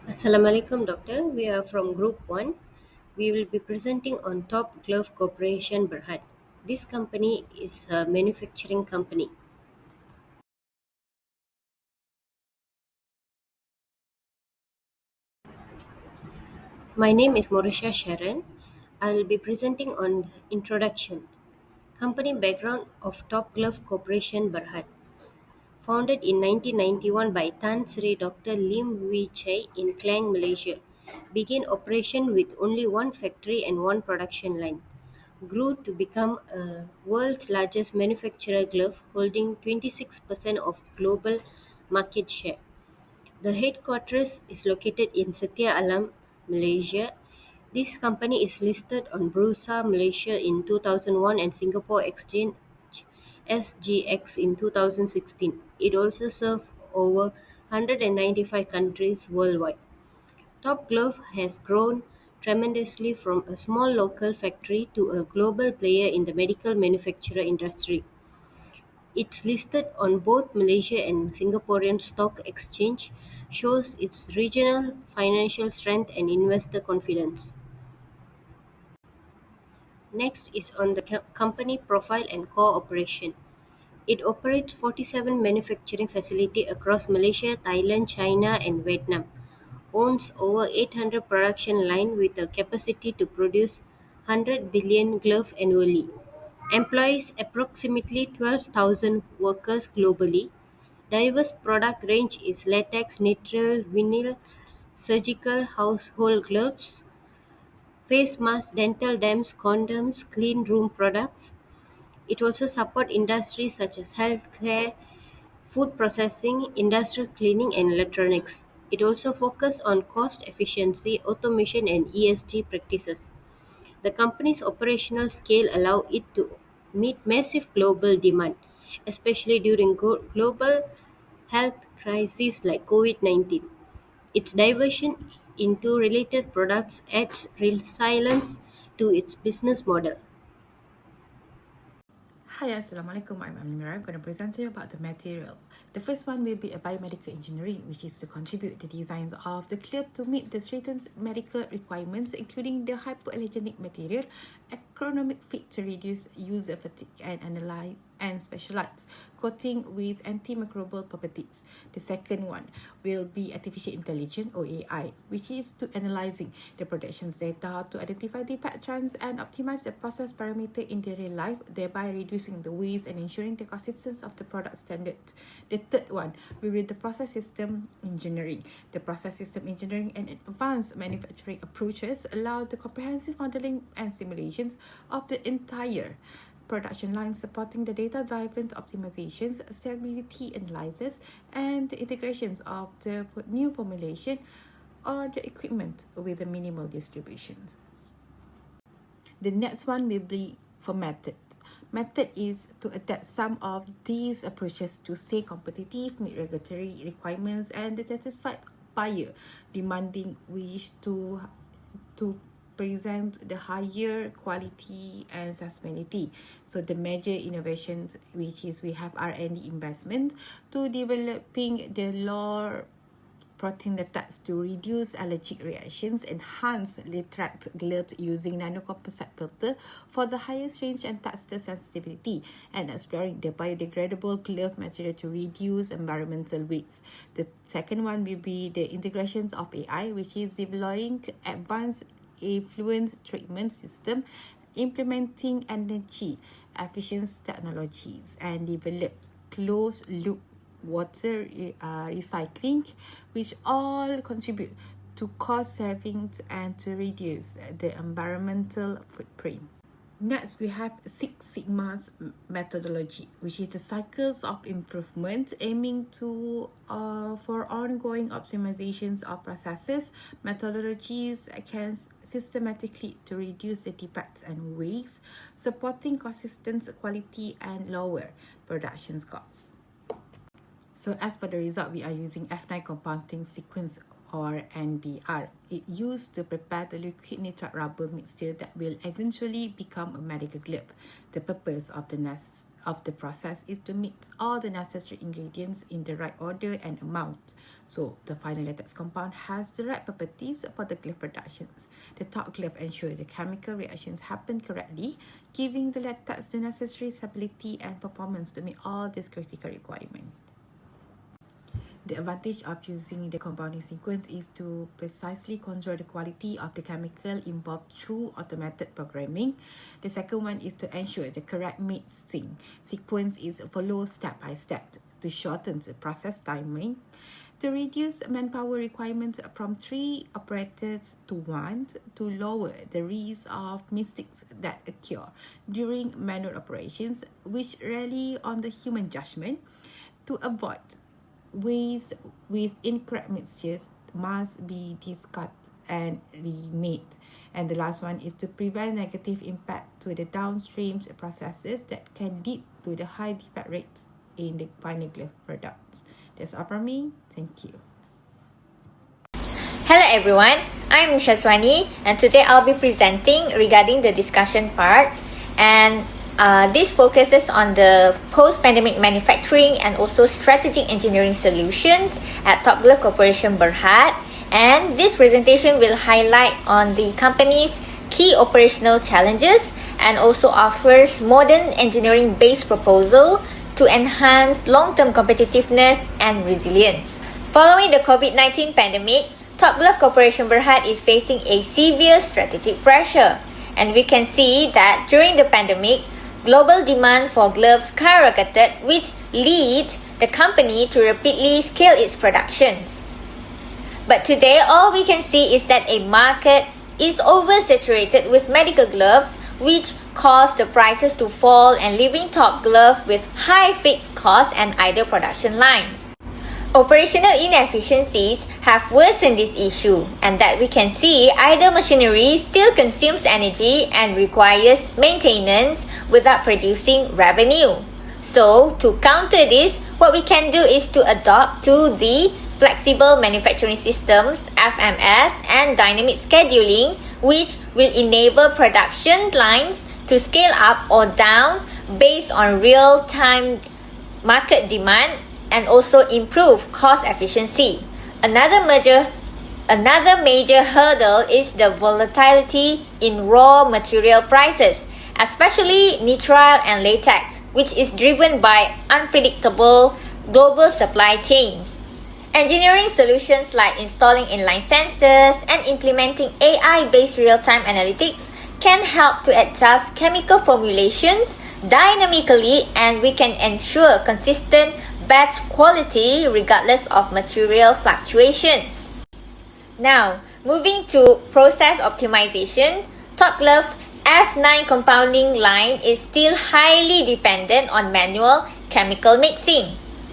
Assalamualaikum doctor. We are from group 1. We will be presenting on Top Glove Corporation Berhad. This company is a manufacturing company. My name is Mauricia Sharon. I will be presenting on introduction. Company background of Top Glove Corporation Berhad. Founded in 1991 by Tan Sri Dr. Lim Wee Chai in Klang, Malaysia. Began operation with only one factory and one production line. Grew to become a world's largest manufacturer glove, holding 26% of global market share. The headquarters is located in Setia Alam, Malaysia. This company is listed on Bursa Malaysia in 2001 and Singapore Exchange SGX in 2016. It also serves over 195 countries worldwide. Top Glove has grown tremendously from a small local factory to a global player in the medical manufacturer industry. It's listed on both Malaysia and Singaporean stock exchange, shows its regional financial strength and investor confidence. Next is on the company profile and core operation. It operates 47 manufacturing facilities across Malaysia, Thailand, China, and Vietnam. Owns over 800 production lines with a capacity to produce 100 billion gloves annually. Employs approximately 12,000 workers globally. Diverse product range is latex, nitrile, vinyl, surgical, household gloves, face masks, dental dams, condoms, clean room products. It also supports industries such as healthcare, food processing, industrial cleaning, and electronics. It also focuses on cost efficiency, automation, and ESG practices. The company's operational scale allow it to meet massive global demand, especially during global health crises like COVID-19. Its diversion into related products adds resilience to its business model. Hi, Assalamualaikum. I'm Amira. I'm going to present to you about the material. The first one will be a biomedical engineering, which is to contribute the designs of the clip to meet the stringent medical requirements, including the hypoallergenic material, economic fit to reduce user fatigue and analyze and specialized coating with antimicrobial properties. The second one will be artificial intelligence or AI, which is to analyzing the production's data to identify the patterns and optimize the process parameter in the real life, thereby reducing the waste and ensuring the consistency of the product standard. The third one will be the process system engineering. The process system engineering and advanced manufacturing approaches allow the comprehensive modeling and simulations of the entire production line, supporting the data-driven optimizations, stability analysis, and the integrations of the new formulation or the equipment with the minimal distributions. The next one will be for method. Method is to adapt some of these approaches to stay competitive, meet regulatory requirements, and satisfy buyer demanding wish to present the higher quality and sustainability. So the major innovations, which is we have R&D investment to developing the low protein latex to reduce allergic reactions, enhance latex gloves using nanocomposite filter for the highest range and texture sensitivity, and exploring the biodegradable glove material to reduce environmental waste. The second one will be the integrations of AI, which is deploying advanced effluent treatment system, implementing energy efficient technologies, and developed closed loop water recycling, which all contribute to cost savings and to reduce the environmental footprint. Next, we have Six Sigma's methodology, which is the cycles of improvement aiming to for ongoing optimizations of processes. Methodologies can systematically to reduce the defects and waste, supporting consistent quality and lower production costs. So as for the result, we are using F9 compounding sequence or NBR. It used to prepare the liquid nitride rubber mixture that will eventually become a medical glove. The purpose of the process is to mix all the necessary ingredients in the right order and amount. So the final latex compound has the right properties for the glove productions. The top glove ensures the chemical reactions happen correctly, giving the latex the necessary stability and performance to meet all these critical requirements. The advantage of using the compounding sequence is to precisely control the quality of the chemical involved through automated programming. The second one is to ensure the correct mixing sequence is followed step by step to shorten the process timing, to reduce manpower requirements from 3 operators to 1, to lower the risk of mistakes that occur during manual operations, which rely on the human judgment, to avoid ways with incorrect mixtures must be discarded and remade. And the last one is to prevent negative impact to the downstream processes that can lead to the high defect rates in the final glove products. That's all from me. Thank you. Hello everyone, I'm Shaswani and today I'll be presenting regarding the discussion part, and this focuses on the post-pandemic manufacturing and also strategic engineering solutions at Top Glove Corporation Berhad, and this presentation will highlight on the company's key operational challenges and also offers modern engineering-based proposal to enhance long-term competitiveness and resilience. Following the COVID-19 pandemic, Top Glove Corporation Berhad is facing a severe strategic pressure, and we can see that during the pandemic, global demand for gloves skyrocketed, which led the company to rapidly scale its productions. But today, all we can see is that a market is oversaturated with medical gloves, which caused the prices to fall and leaving Top Glove with high fixed costs and idle production lines. Operational inefficiencies have worsened this issue, and that we can see idle machinery still consumes energy and requires maintenance without producing revenue. So, to counter this, what we can do is to adopt to the flexible manufacturing systems, FMS, and dynamic scheduling, which will enable production lines to scale up or down based on real-time market demand and also improve cost efficiency. Another major hurdle is the volatility in raw material prices, especially nitrile and latex, which is driven by unpredictable global supply chains. Engineering solutions like installing inline sensors and implementing AI-based real-time analytics can help to adjust chemical formulations dynamically, and we can ensure consistent batch quality regardless of material fluctuations. Now, moving to process optimization, Top Glove F9 compounding line is still highly dependent on manual chemical mixing.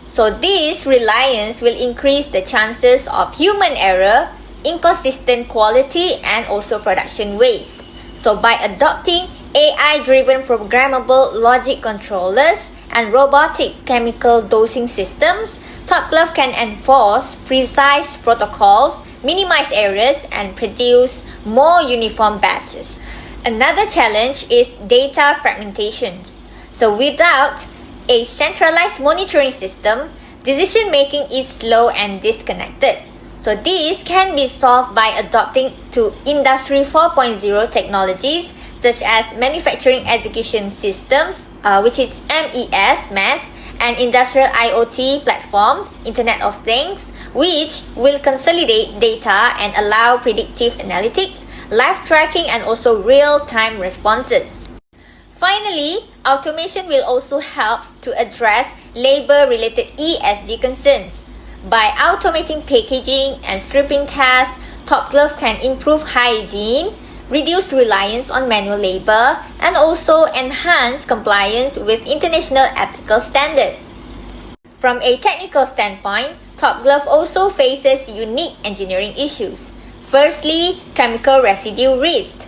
So this reliance will increase the chances of human error, inconsistent quality, and also production waste. So by adopting AI-driven programmable logic controllers and robotic chemical dosing systems, Top Glove can enforce precise protocols, minimize errors, and produce more uniform batches. Another challenge is data fragmentation. So without a centralized monitoring system, decision-making is slow and disconnected. So this can be solved by adopting to Industry 4.0 technologies such as manufacturing execution systems, which is MES, and industrial IoT platforms, Internet of Things, which will consolidate data and allow predictive analytics, live tracking, and also real-time responses. Finally, automation will also help to address labor-related ESG concerns. By automating packaging and stripping tasks, Top Glove can improve hygiene, reduce reliance on manual labor, and also enhance compliance with international ethical standards. From a technical standpoint, Top Glove also faces unique engineering issues. Firstly, chemical residue risk.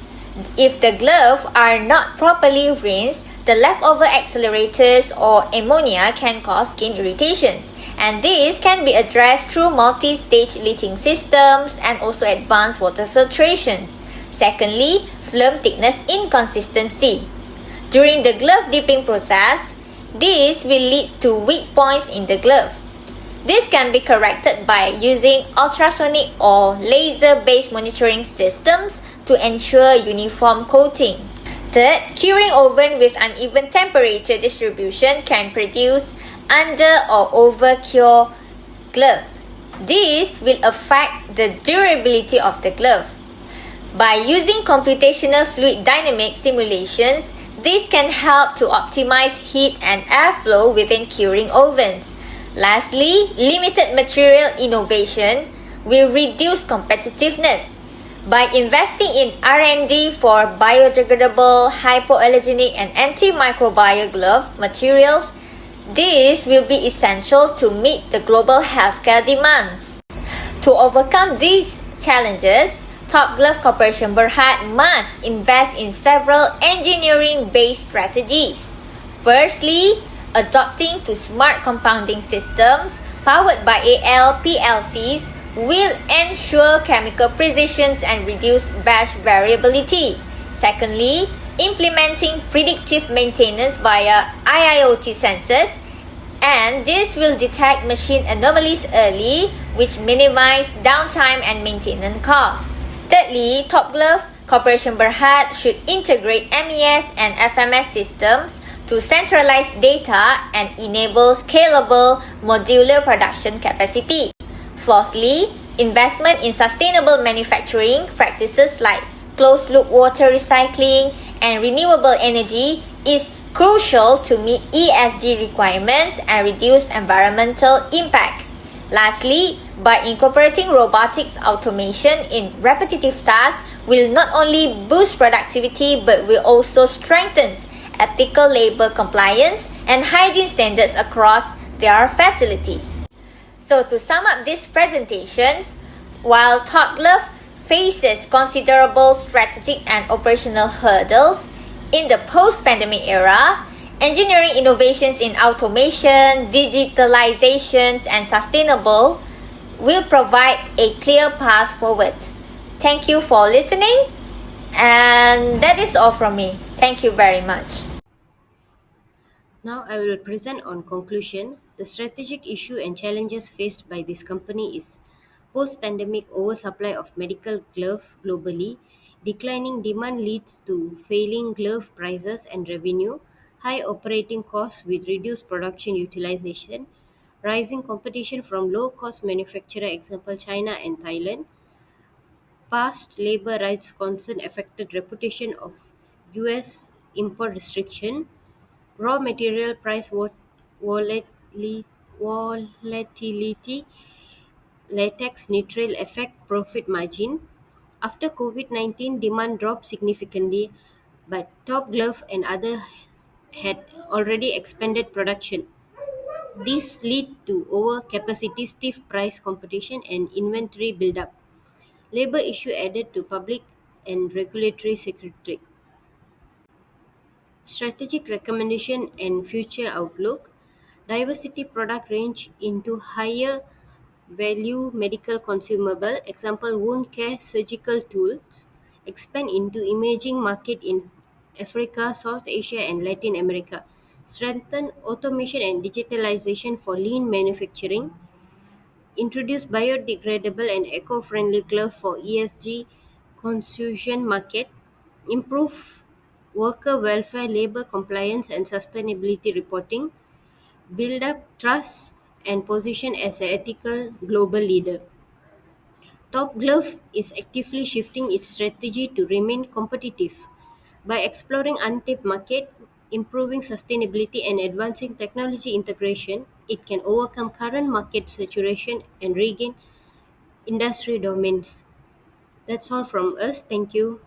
If the gloves are not properly rinsed, the leftover accelerators or ammonia can cause skin irritations, And this can be addressed through multi-stage leaching systems and also advanced water filtrations. Secondly, film thickness inconsistency. During the glove dipping process, this will lead to weak points in the glove. This can be corrected by using ultrasonic or laser-based monitoring systems to ensure uniform coating. Third, curing oven with uneven temperature distribution can produce under or over cure glove. This will affect the durability of the glove. By using computational fluid dynamic simulations, this can help to optimize heat and airflow within curing ovens. Lastly, limited material innovation will reduce competitiveness. By investing in R&D for biodegradable, hypoallergenic and antimicrobial glove materials, this will be essential to meet the global healthcare demands. To overcome these challenges, Top Glove Corporation Berhad must invest in several engineering-based strategies. Firstly, adopting to smart compounding systems powered by AL PLCs will ensure chemical precisions and reduce batch variability. Secondly, implementing predictive maintenance via IIoT sensors, and this will detect machine anomalies early, which minimize downtime and maintenance costs. Thirdly, Top Glove Corporation Berhad should integrate MES and FMS systems to centralize data and enable scalable modular production capacity. Fourthly, investment in sustainable manufacturing practices like closed-loop water recycling and renewable energy is crucial to meet ESG requirements and reduce environmental impact. Lastly, by incorporating robotics automation in repetitive tasks will not only boost productivity but will also strengthen ethical labor compliance and hygiene standards across their facility. So to sum up these presentations, while Top Glove faces considerable strategic and operational hurdles in the post-pandemic era, engineering innovations in automation, digitalizations, and sustainable will provide a clear path forward. Thank you for listening, and that is all from me. Thank you very much. Now I will present on conclusion. The strategic issue and challenges faced by this company is post-pandemic oversupply of medical glove globally, declining demand leads to failing glove prices and revenue, high operating costs with reduced production utilization, rising competition from low-cost manufacturer example China and Thailand, past labor rights concern affected reputation of US import restriction, raw material price volatility, latex nitrile affect profit margin. After COVID-19, demand dropped significantly, but Top Glove and other had already expanded production. This led to overcapacity, stiff price competition, and inventory buildup. Labor issue added to public and regulatory security. Strategic recommendation and future outlook. Diversity product range into higher value medical consumable, example wound care surgical tools, expand into emerging market in Africa, South Asia and Latin America. Strengthen automation and digitalization for lean manufacturing. Introduce biodegradable and eco-friendly glove for ESG consumption market. Improve worker welfare, labor compliance and sustainability reporting. Build up trust and position as an ethical global leader. Top Glove is actively shifting its strategy to remain competitive. By exploring untapped market, improving sustainability and advancing technology integration, it can overcome current market saturation and regain industry domains. That's all from us. Thank you.